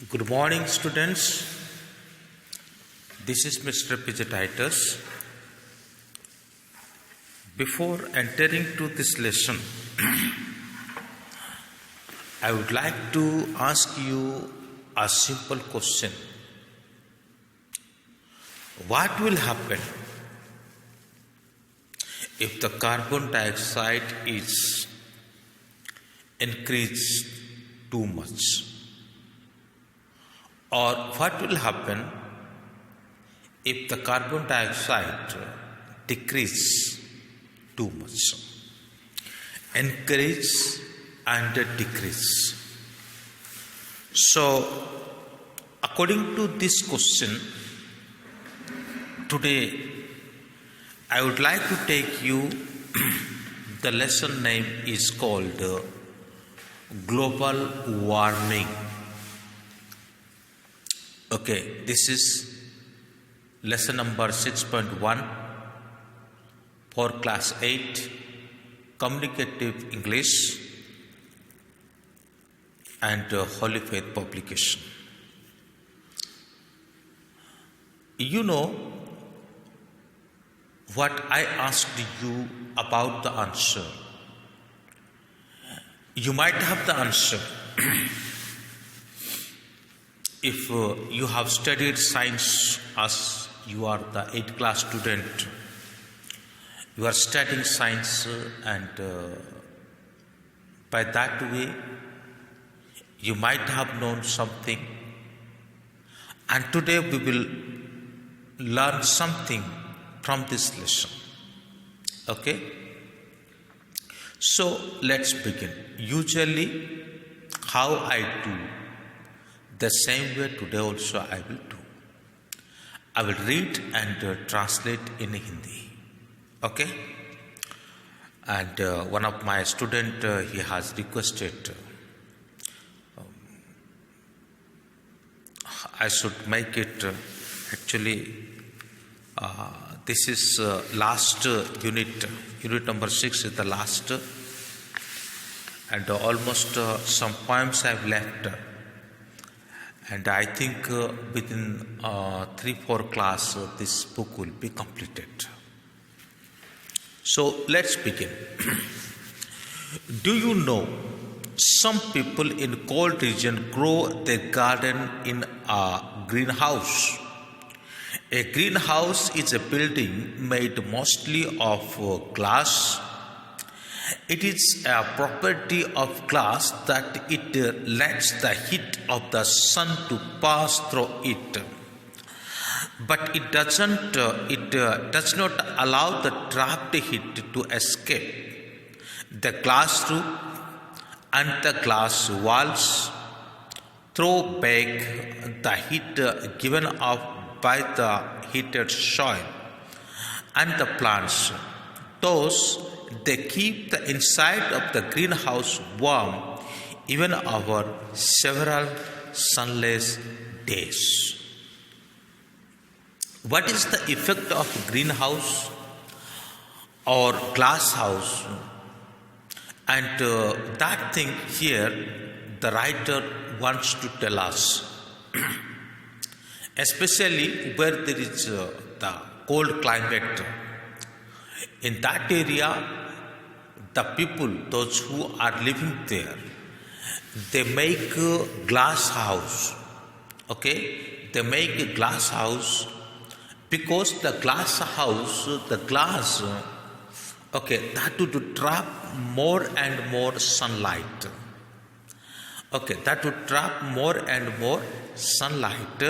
Good morning, students. This is Mr. Pijatitis. Before entering to this lesson, I would like to ask you a simple question. What will happen if the carbon dioxide is increased too much? Or what will happen if the carbon dioxide decrease too much? Increase and decrease. So, according to this question, today I would like to take you, the lesson name is called Global Warming. Okay, this is lesson number 6.1 for class 8, communicative English and Holy Faith publication. You know what I asked you about the answer. You might have the answer. If you have studied science as you are the 8th class student, you are studying science and by that way you might have known something, and today we will learn something from this lesson. Okay? So let's begin. Usually how I do, the same way today also I will do. I will read and translate in Hindi. Okay? And one of my student, he has requested I should make it actually this is last unit number 6 is the last, and almost some poems I have left. And I think within 3-4 class this book will be completed. So let's begin. Do you know some people in cold region grow their garden in a greenhouse? A greenhouse is a building made mostly of glass. It is a property of glass that it lets the heat of the sun to pass through it, but it does not allow the trapped heat to escape. The glass roof and the glass walls throw back the heat given off by the heated soil and the plants. Thus, they keep the inside of the greenhouse warm even over several sunless days. What is the effect of greenhouse or glass house? And that thing here the writer wants to tell us. Especially where there is the cold climate. In that area, the people, those who are living there, they make a glass house. Okay? They make a glass house because the glass house, the glass, okay, that would trap more and more sunlight. Okay, that would trap more and more sunlight,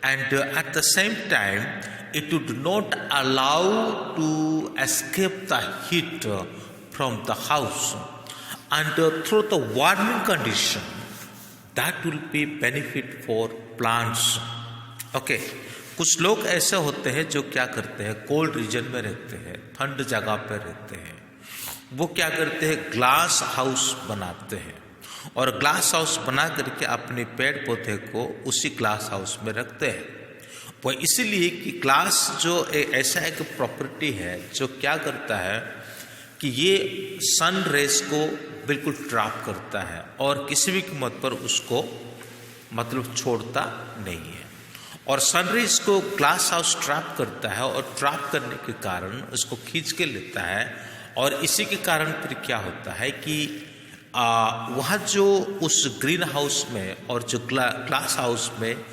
and at the same time, it would not allow to escape the heat from the house, and through the warming condition, that will be benefit for plants. Okay, कुछ लोग ऐसे होते हैं जो क्या करते हैं, cold region में रहते हैं, ठंड जगह पर रहते हैं, वो क्या करते हैं, ग्लास हाउस बनाते हैं और ग्लास हाउस बना करके अपने पेड़ पौधे को उसी ग्लास हाउस में रखते हैं। वो इसलिए कि ग्लास जो ऐसा एक प्रॉपर्टी है जो क्या करता है कि ये सन रेस को बिल्कुल ट्रैप करता है और किसी भी कीमत पर उसको मतलब छोड़ता नहीं है। और सनरेज को ग्लास हाउस ट्रैप करता है और ट्रैप करने के कारण उसको खींच के लेता है। और इसी के कारण फिर क्या होता है कि वहाँ जो उस ग्रीन हाउस में और जो ग्लास हाउस में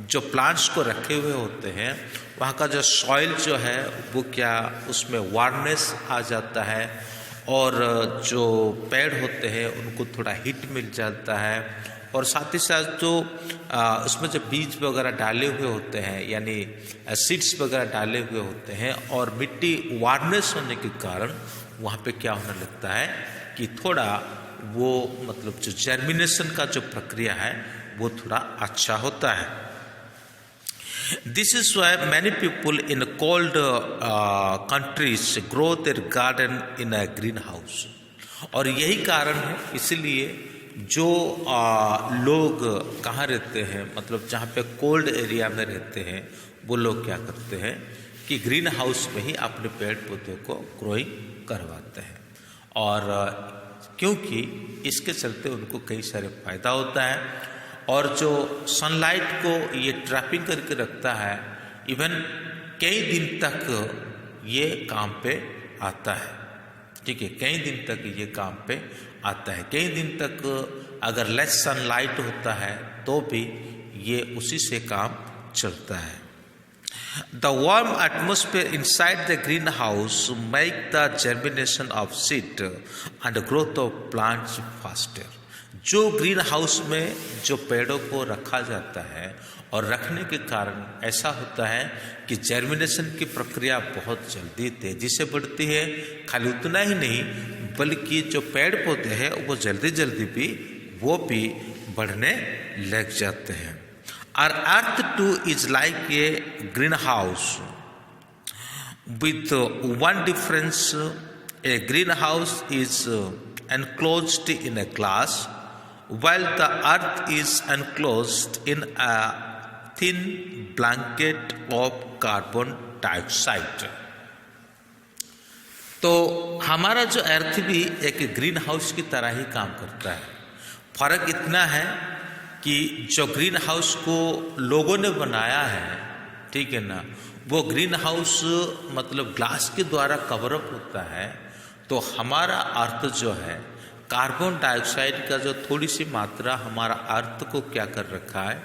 जो प्लांट्स को रखे हुए होते हैं, वहाँ का जो सॉइल जो है वो क्या, उसमें वार्मनेस आ जाता है और जो पेड़ होते हैं उनको थोड़ा हीट मिल जाता है। और साथ ही साथ जो उसमें जो बीज वगैरह डाले हुए होते हैं यानी सीड्स वगैरह डाले हुए होते हैं और मिट्टी वार्मनेस होने के कारण वहाँ पे क्या होने लगता है कि थोड़ा वो मतलब जो जर्मिनेशन का जो प्रक्रिया है वो थोड़ा अच्छा होता है। This is why many people in cold countries grow their garden in a greenhouse. और यही कारण है इसलिए जो लोग कहाँ रहते हैं, मतलब जहाँ पे कोल्ड एरिया में रहते हैं, वो लोग क्या करते हैं कि ग्रीन हाउस में ही अपने पेड़ पौधों को ग्रोइंग करवाते हैं। और क्योंकि इसके चलते उनको कई सारे फायदा होता है और जो सनलाइट को ये ट्रैपिंग करके रखता है, इवन कई दिन तक ये काम पे आता है। ठीक है, कई दिन तक ये काम पे आता है। कई दिन तक अगर लेस सनलाइट होता है तो भी ये उसी से काम चलता है। The warm atmosphere inside the greenhouse make the germination of seed and the growth of plants faster. जो ग्रीन हाउस में जो पेड़ों को रखा जाता है और रखने के कारण ऐसा होता है कि जर्मिनेशन की प्रक्रिया बहुत जल्दी तेजी से बढ़ती है। खाली उतना ही नहीं बल्कि जो पेड़ पौधे हैं वो जल्दी जल्दी भी बढ़ने लग जाते हैं। Our earth too is like a greenhouse with one difference. A greenhouse is enclosed in a glass while the earth is enclosed in a thin blanket of carbon dioxide. तो हमारा जो अर्थ भी एक ग्रीन हाउस की तरह ही काम करता है। फर्क इतना है कि जो ग्रीन हाउस को लोगों ने बनाया है, ठीक है ना, वो ग्रीन हाउस मतलब ग्लास के द्वारा कवर अप होता है। तो हमारा अर्थ जो है कार्बन डाइऑक्साइड का जो थोड़ी सी मात्रा हमारा अर्थ को क्या कर रखा है,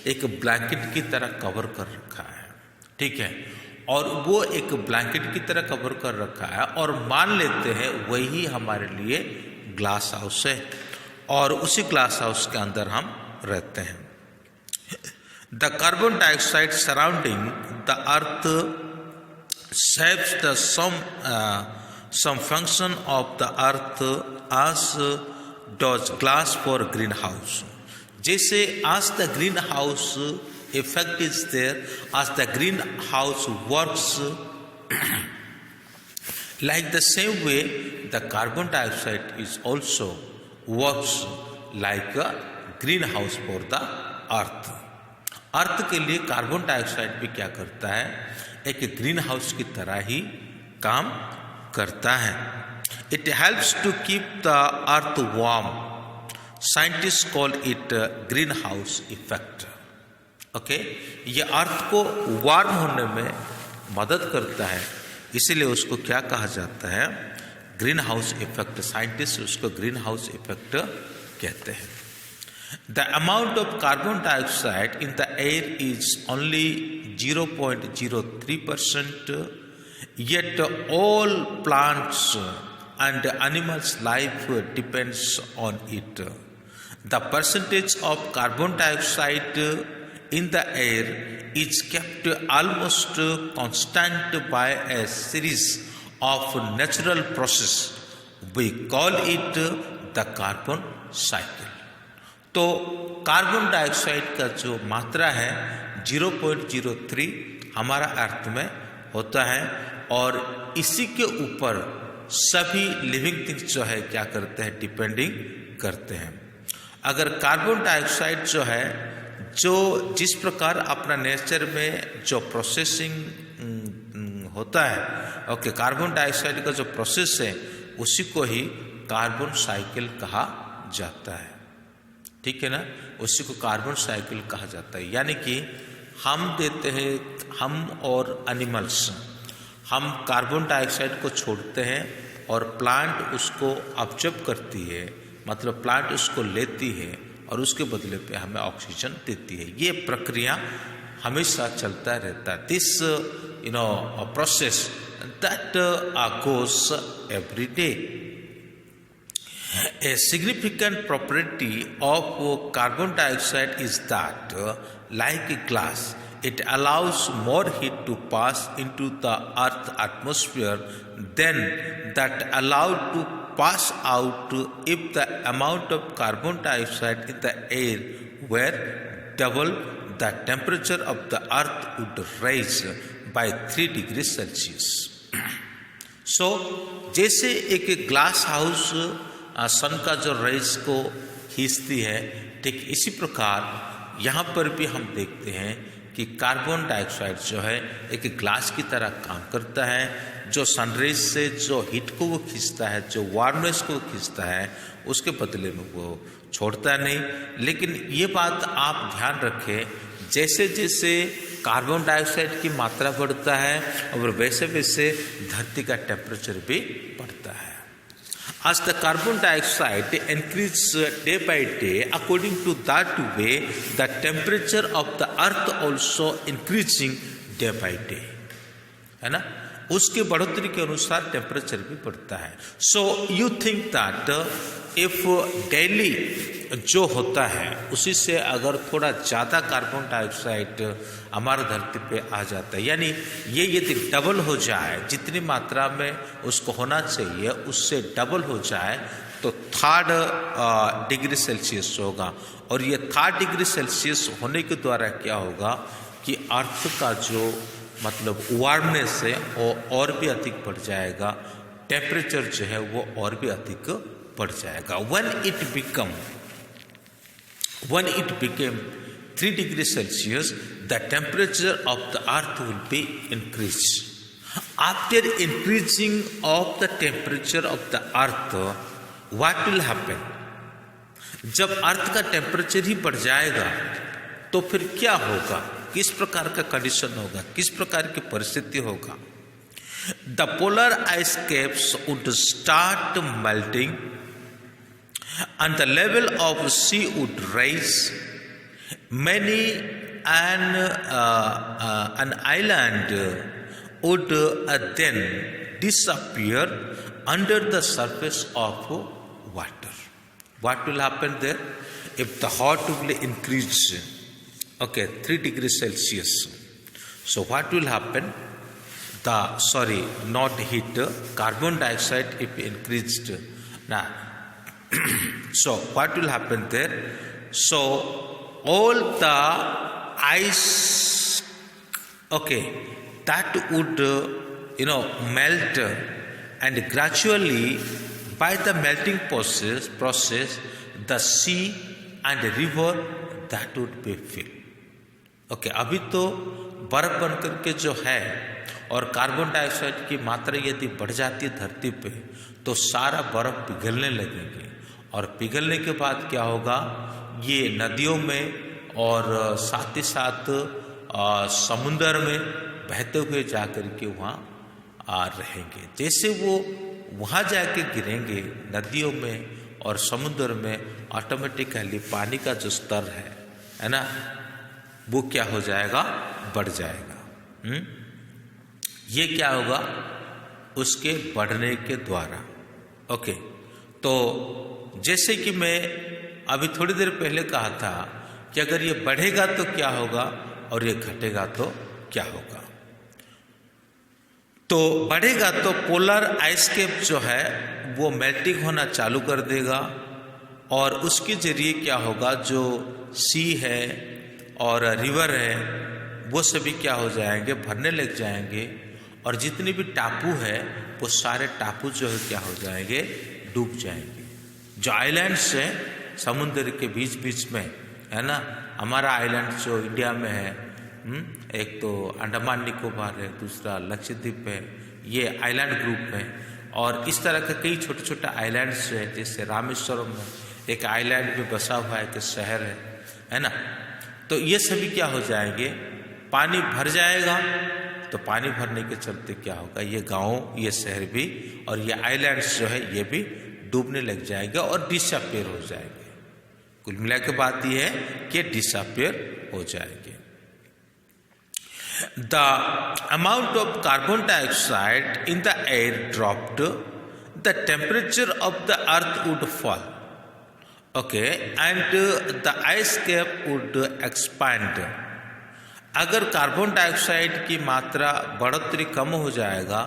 एक ब्लैंकेट की तरह कवर कर रखा है। ठीक है, और वो एक ब्लैंकेट की तरह कवर कर रखा है और मान लेते हैं वही हमारे लिए ग्लास हाउस है और उसी ग्लास हाउस के अंदर हम रहते हैं। The carbon dioxide surrounding the earth saves the some function of the earth as does glass for greenhouse. जैसे as the greenhouse effect is there, as the greenhouse works like the same way the carbon dioxide is also works like a greenhouse for the earth. अर्थ के लिए carbon dioxide भी क्या करता है, एक green house की तरह ही काम करता है। It helps to keep the earth warm. Scientist call it greenhouse effect. Okay, ये अर्थ को वार्म होने में मदद करता है, इसीलिए उसको क्या कहा जाता है, ग्रीन हाउस इफेक्ट। साइंटिस्ट उसको ग्रीन हाउस इफेक्ट कहते हैं। The amount of carbon dioxide in the air is only 0.03%, yet all plants and animals' life depends on it. The percentage of carbon dioxide in the air is kept almost constant by a series of natural processes. We call it the carbon cycle. तो carbon dioxide का जो मात्रा है 0.03 हमारा अर्थ में होता है और इसी के ऊपर सभी लिविंग थिंग्स जो है क्या करते हैं, डिपेंडिंग करते हैं। अगर कार्बन डाइऑक्साइड जो है, जो जिस प्रकार अपना नेचर में जो प्रोसेसिंग होता है, ओके, कार्बन डाइऑक्साइड का जो प्रोसेस है उसी को ही कार्बन साइकिल कहा जाता है। ठीक है ना, उसी को कार्बन साइकिल कहा जाता है। यानी कि हम देते हैं, हम और एनिमल्स, हम कार्बन डाइऑक्साइड को छोड़ते हैं और प्लांट उसको ऑब्जर्व करती है, मतलब प्लांट उसको लेती है और उसके बदले पे हमें ऑक्सीजन देती है। ये प्रक्रिया हमेशा चलता रहता है। This process that goes every day. A significant property of carbon dioxide is that, like a glass, it allows more heat to pass into the Earth's atmosphere than that allowed to pass out if the amount of carbon dioxide in the air were double. The temperature of the Earth would rise by 3 degrees Celsius. So, जैसे एक glass house सन का जो raise को खींचती है, ठीक इसी प्रकार यहाँ पर भी हम देखते हैं कि कार्बन डाइऑक्साइड जो है एक ग्लास की तरह काम करता है, जो सनरेज से जो हीट को वो खींचता है, जो वार्मनेस को खींचता है, उसके बदले में वो छोड़ता नहीं। लेकिन ये बात आप ध्यान रखें, जैसे जैसे कार्बन डाइऑक्साइड की मात्रा बढ़ता है और वैसे वैसे धरती का टेम्परेचर भी बढ़ता है। As the carbon dioxide increases day by day, according to that way, the temperature of the earth also increasing day by day, है ना, उसके बढ़ोतरी के अनुसार टेम्परेचर भी बढ़ता है। So you think that if daily जो होता है उसी से अगर थोड़ा ज़्यादा कार्बन डाइऑक्साइड हमारे धरती पे आ जाता है, यानी ये यदि डबल हो जाए, जितनी मात्रा में उसको होना चाहिए उससे डबल हो जाए, तो 3 डिग्री सेल्सियस होगा। और ये 3 डिग्री सेल्सियस होने के द्वारा क्या होगा कि अर्थ का जो मतलब वार्मनेस है वो और भी अधिक बढ़ जाएगा, टेम्परेचर जो है वो और भी अधिक बढ़ जाएगा। When it became 3 degrees Celsius, the temperature of the earth will be increased. After increasing of the temperature of the earth, what will happen? जब अर्थ का टेम्परेचर ही बढ़ जाएगा तो फिर क्या होगा, किस प्रकार का कंडीशन होगा, किस प्रकार की परिस्थिति होगा? The polar ice caps would start melting and the level of sea would rise. Many an island would then disappear under the surface of water. What will happen there? If the hot will increase, 3 degrees Celsius. So what will happen? Not heat, carbon dioxide if increased. Now, so what will happen there? So all the ice, that would melt, and gradually by the melting process the sea and river that would be filled. अभी तो बर्फ बन करके जो है और carbon dioxide की मात्रा यदि बढ़ जाती है धरती पे तो सारा बर्फ पिघलने लगेंगे, और पिघलने के बाद क्या होगा, ये नदियों में और साथ ही साथ समुद्र में बहते हुए जाकर के वहाँ रहेंगे। जैसे वो वहाँ जाके गिरेंगे नदियों में और समुद्र में, ऑटोमेटिकली पानी का जो स्तर है ना, वो क्या हो जाएगा, बढ़ जाएगा। ये क्या होगा, उसके बढ़ने के द्वारा। तो जैसे कि मैं अभी थोड़ी देर पहले कहा था कि अगर ये बढ़ेगा तो क्या होगा और ये घटेगा तो क्या होगा। तो बढ़ेगा तो पोलर आइस कैप जो है वो मेल्टिंग होना चालू कर देगा, और उसके जरिए क्या होगा, जो सी है और रिवर है वो सभी क्या हो जाएंगे, भरने लग जाएंगे, और जितने भी टापू है वो सारे टापू जो है क्या हो जाएंगे, डूब जाएंगे। जो आइलैंड्स हैं समुद्र के बीच बीच में, है ना, हमारा आइलैंड जो इंडिया में है, एक तो अंडमान निकोबार है, दूसरा लक्षद्वीप है, ये आइलैंड ग्रुप है, और इस तरह के कई छोटे छोटे आइलैंड्स हैं, जैसे रामेश्वरम है, एक आइलैंड में बसा हुआ एक शहर है ना। तो ये सभी क्या हो जाएंगे, पानी भर जाएगा, तो पानी भरने के चलते क्या होगा, ये गांव, ये शहर भी और ये आइलैंड्स जो है ये भी डूबने लग जाएंगे और डिसअपियर हो जाएंगे। कुल मिला के बात ये है कि डिसअपियर हो जाएंगे। The amount of carbon dioxide in the air dropped, the temperature of the earth would fall, okay, and the ice cap would expand. अगर कार्बन डाइऑक्साइड की मात्रा बढ़ोतरी कम हो जाएगा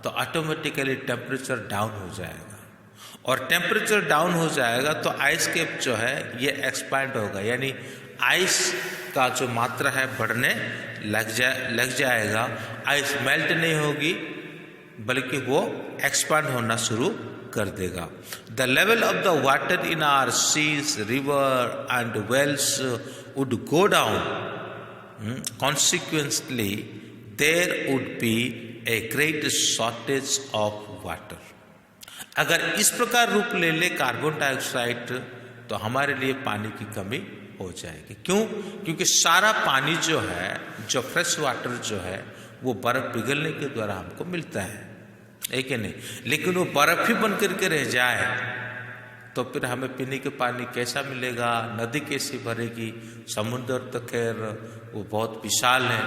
तो ऑटोमेटिकली टेम्परेचर डाउन हो जाएगा, और टेम्परेचर डाउन हो जाएगा तो आइस कैप जो है ये एक्सपैंड होगा, यानी आइस का जो मात्रा है बढ़ने लग जाएगा। आइस मेल्ट नहीं होगी बल्कि वो एक्सपैंड होना शुरू कर देगा। The level of the water in our seas, river and wells would go down. Consequently, there would be a great shortage of water. अगर इस प्रकार रूप ले ले कार्बन डाइऑक्साइड तो हमारे लिए पानी की कमी हो जाएगी। क्यों? क्योंकि सारा पानी जो है, जो फ्रेश वाटर जो है वो बर्फ पिघलने के द्वारा हमको मिलता है कि नहीं, लेकिन वो बर्फ ही बन करके रह जाए तो फिर हमें पीने के पानी कैसा मिलेगा, नदी कैसी भरेगी। समुद्र तो खैर वो बहुत विशाल है,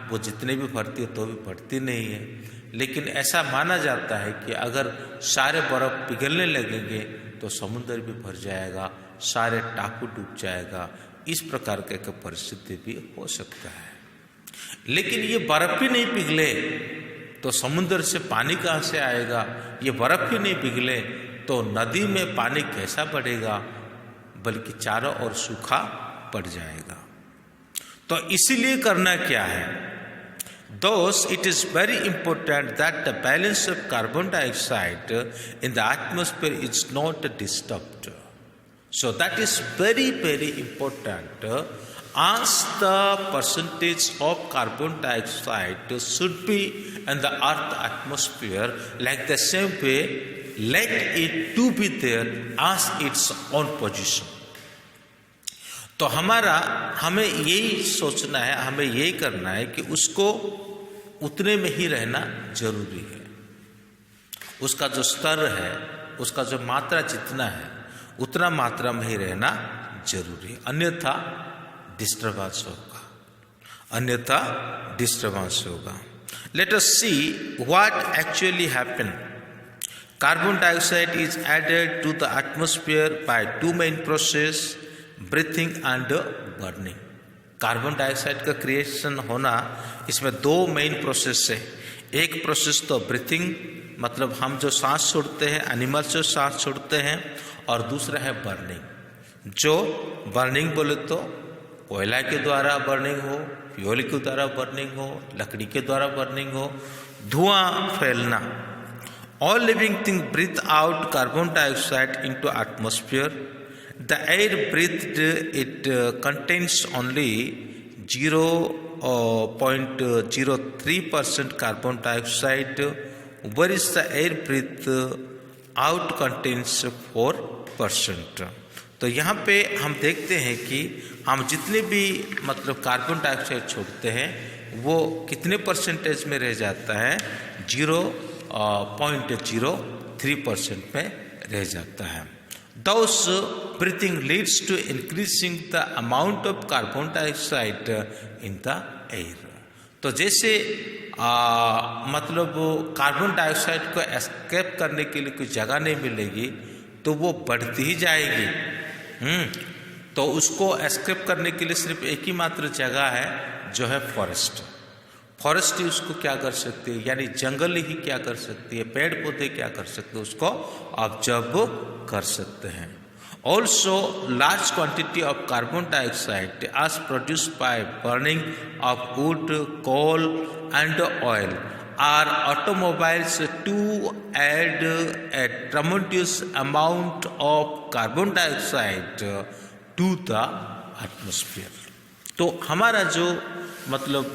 वो जितने भी भरती है तो भी भरती नहीं है, लेकिन ऐसा माना जाता है कि अगर सारे बर्फ पिघलने लगेंगे तो समुद्र भी भर जाएगा, सारे टापू डूब जाएगा। इस प्रकार की परिस्थिति भी हो सकता है। लेकिन ये बर्फ ही नहीं पिघले तो समुद्र से पानी कहाँ से आएगा? ये बर्फ ही नहीं पिघले तो नदी में पानी कैसा बढ़ेगा, बल्कि चारों ओर सूखा पड़ जाएगा। तो इसीलिए करना क्या है, Thus, it is very important that the balance of carbon dioxide in the atmosphere is not disturbed. So that is very, very important. As the percentage of carbon dioxide should be in the Earth atmosphere, like the same way, let it to be there as its own position. तो हमें यही सोचना है, हमें यही करना है कि उसको उतने में ही रहना जरूरी है। उसका जो स्तर है, उसका जो मात्रा जितना है उतना मात्रा में ही रहना जरूरी है, अन्यथा डिस्टर्बेंस होगा। Let us see what actually happen. Carbon dioxide is added to the atmosphere by two main process, breathing and burning. Carbon dioxide का क्रिएशन होना, इसमें दो मेन प्रोसेस है। एक प्रोसेस तो ब्रीथिंग, मतलब हम जो सांस छोड़ते हैं, एनिमल्स जो सांस छोड़ते हैं, और दूसरा है बर्निंग। जो बर्निंग बोले तो कोयला के द्वारा बर्निंग हो, फ्यूल के द्वारा बर्निंग हो, लकड़ी के द्वारा बर्निंग हो, धुआं फैलना। All living thing breathe out carbon dioxide into atmosphere. The air breathed, it contains only 0.03% carbon dioxide, whereas the air breathed out contains 4%. तो यहाँ पे हम देखते हैं कि हम जितने भी मतलब कार्बन डाइऑक्साइड छोड़ते हैं वो कितने परसेंटेज में रह जाता है, 0.03% में रह जाता है। Thus, breathing leads to increasing the amount of carbon dioxide in the air. तो जैसे मतलब कार्बन डाइऑक्साइड को एस्केप करने के लिए कोई जगह नहीं मिलेगी तो वो बढ़ती ही जाएगी। तो उसको एस्केप करने के लिए सिर्फ एक ही मात्र जगह है जो है फॉरेस्ट। फॉरेस्ट ही उसको क्या कर सकती है, यानी जंगल ही क्या कर सकती है, पेड़ पौधे क्या कर सकते हैं, उसको ऑब्जर्व कर सकते हैं। Also large quantity of carbon dioxide as produced by burning of wood, coal and oil are automobiles to add a tremendous amount of carbon dioxide to the atmosphere. तो हमारा जो मतलब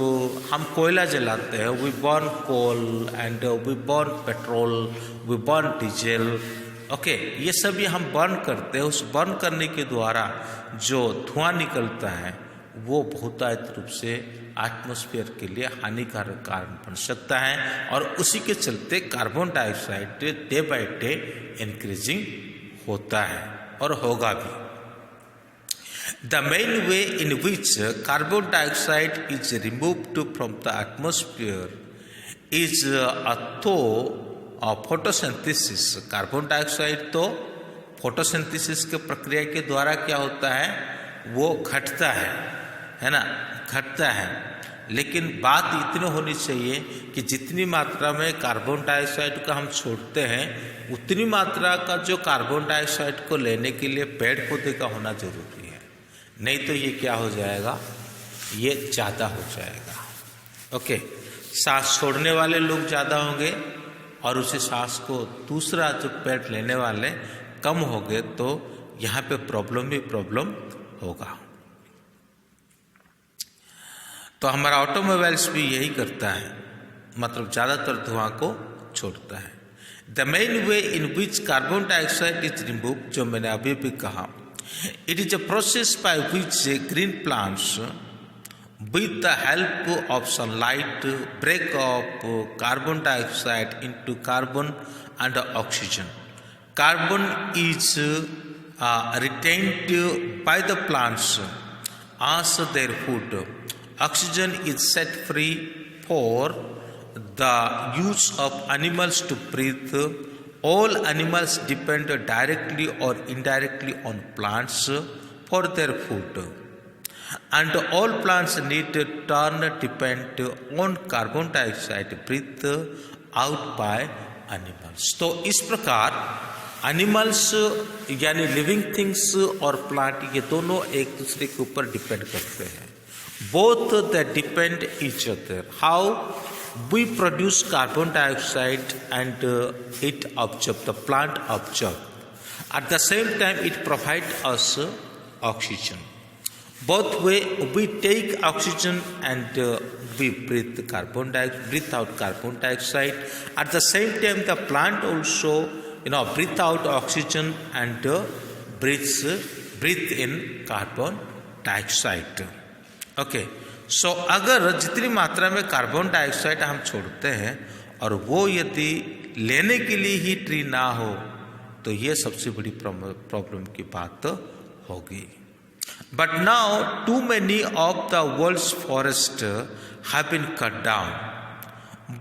हम कोयला जलाते हैं, we burn coal and we burn petrol, we burn diesel, okay, ये सभी हम बर्न करते हैं। उस बर्न करने के द्वारा जो धुआं निकलता है वो बहुतायत रूप से एटमॉस्फेयर के लिए हानिकारक कारण बन सकता है, और उसी के चलते carbon dioxide day by day increasing होता है और होगा भी। The main way in which carbon dioxide is removed from the atmosphere is through photosynthesis. Carbon dioxide तो फोटोसिंथेसिस के प्रक्रिया के द्वारा क्या होता है, वो घटता है ना, घटता है। लेकिन बात इतनी होनी चाहिए कि जितनी मात्रा में कार्बन डाइऑक्साइड का हम छोड़ते हैं उतनी मात्रा का जो कार्बन डाइऑक्साइड को लेने के लिए पेड़ पौधे का होना जरूरी है, नहीं तो ये क्या हो जाएगा, ये ज़्यादा हो जाएगा। ओके, सांस छोड़ने वाले लोग ज़्यादा होंगे और उसी सांस को दूसरा जो पेड़ लेने वाले कम हो गए तो यहाँ पे प्रॉब्लम ही प्रॉब्लम होगा। तो हमारा ऑटोमोबाइल्स भी यही करता है, मतलब ज़्यादातर धुआं को छोड़ता है। The main way in which carbon dioxide is remove, जो मैंने अभी भी कहा, it is a process by which green plants with the help of sunlight break up carbon dioxide into carbon and oxygen. Carbon is retained by the plants as their food. Oxygen is set free for the use of animals to breathe. All animals depend directly or indirectly on plants for their food. And all plants need to turn depend on carbon dioxide breathed out by animals. तो इस प्रकार animals यानी living things और plant ये दोनों एक दूसरे के ऊपर डिपेंड करते हैं। Both they depend each other. How we produce carbon dioxide and it observe, the plant observe, at the same time it provide us oxygen. Both way we take oxygen and we breathe out carbon dioxide. At the same time, the plant also breathe out oxygen and breathe in carbon dioxide. Okay, so अगर जितनी मात्रा में carbon dioxide हम छोड़ते हैं और वो यदि लेने के लिए ही ट्री ना हो तो ये सबसे बड़ी प्रॉब्लम की बात होगी। But now too many of the world's forests have been cut down.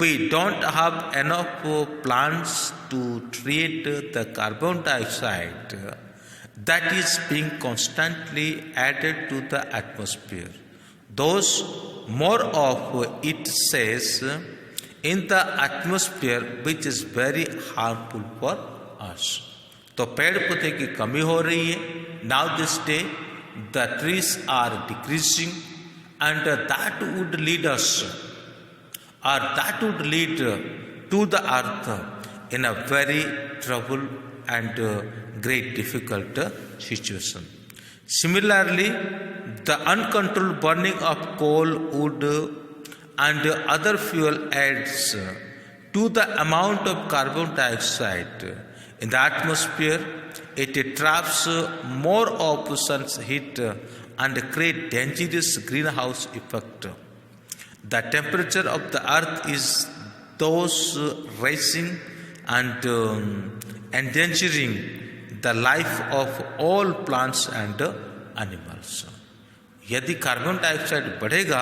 We don't have enough plants to treat the carbon dioxide that is being constantly added to the atmosphere. Thus, more of it stays in the atmosphere, which is very harmful for us. तो पेड़ पौधे की कमी हो रही है। Now this day the trees are decreasing, and that would lead us, or that would lead to the earth in a very trouble and great difficult situation. Similarly, the uncontrolled burning of coal, wood and other fuel adds to the amount of carbon dioxide in the atmosphere. It traps more of sun's heat and creates dangerous greenhouse effect. The temperature of the earth is thus rising and endangering the life of all plants and animals. यदि carbon dioxide बढ़ेगा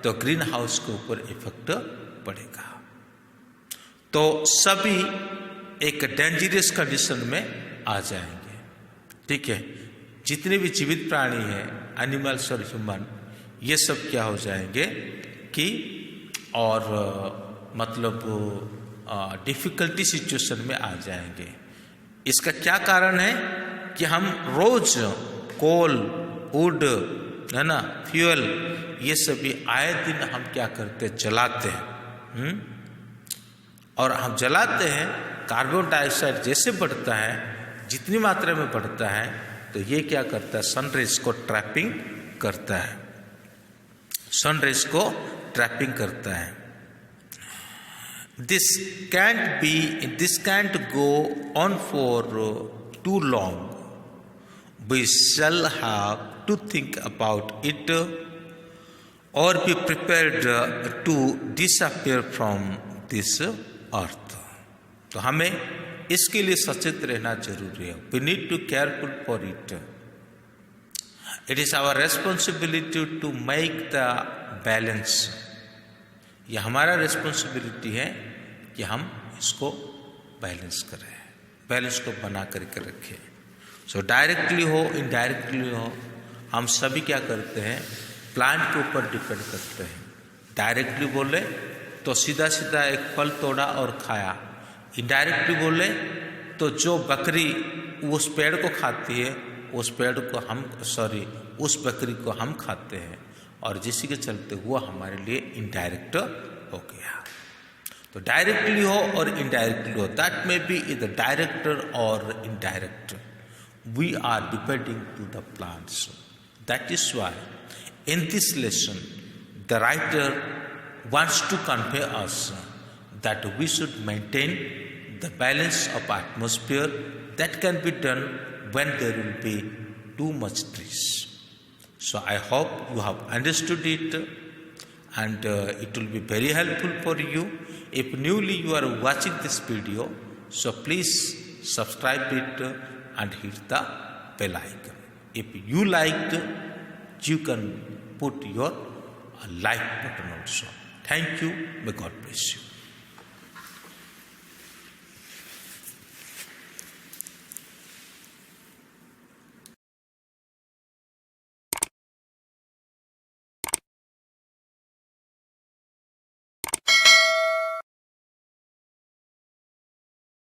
तो green house के ऊपर effect पड़ेगा, तो सभी एक dangerous condition में आ जाएंगे। ठीक है, जितने भी जीवित प्राणी हैं, एनिमल्स और ह्यूमन, ये सब क्या हो जाएंगे कि और मतलब डिफिकल्टी सिचुएशन में आ जाएंगे। इसका क्या कारण है कि हम रोज कोल, वुड, है ना, फ्यूल, ये सभी आए दिन हम क्या करते हैं, जलाते हैं। और हम जलाते हैं, कार्बन डाइऑक्साइड जैसे बढ़ता है, जितनी मात्रा में बढ़ता है, तो ये क्या करता है, सनरेज को ट्रैपिंग करता है, सनरेज को ट्रैपिंग करता है। This can't go on for too long. We shall have to think about it or be prepared to disappear from this earth. तो हमें इसके लिए सचेत रहना जरूरी है. We need to careful for it. It is our responsibility to make the balance. ये हमारा रिस्पॉन्सिबिलिटी है कि हम इसको बैलेंस करें, बैलेंस को बना करके रखें. सो डायरेक्टली हो इनडायरेक्टली हो, हम सभी क्या करते हैं, प्लांट के ऊपर डिपेंड करते हैं. डायरेक्टली बोले तो सीधा सीधा एक फल तोड़ा और खाया. इनडायरेक्टली बोले तो जो बकरी उस पेड़ को खाती है, उस बकरी को हम खाते हैं, और जिसी के चलते हुआ हमारे लिए इनडायरेक्ट हो गया. तो डायरेक्टली हो और इनडायरेक्टली हो, that may be the director और indirect, we are depending to the plants. That is why in this lesson the writer wants to convey us that we should maintain the balance of atmosphere. That can be done when there will be too much trees. So I hope you have understood it, and it will be very helpful for you. If newly you are watching this video, so please subscribe it and hit the bell icon. If you liked, you can put your like button also. Thank you. May God bless you.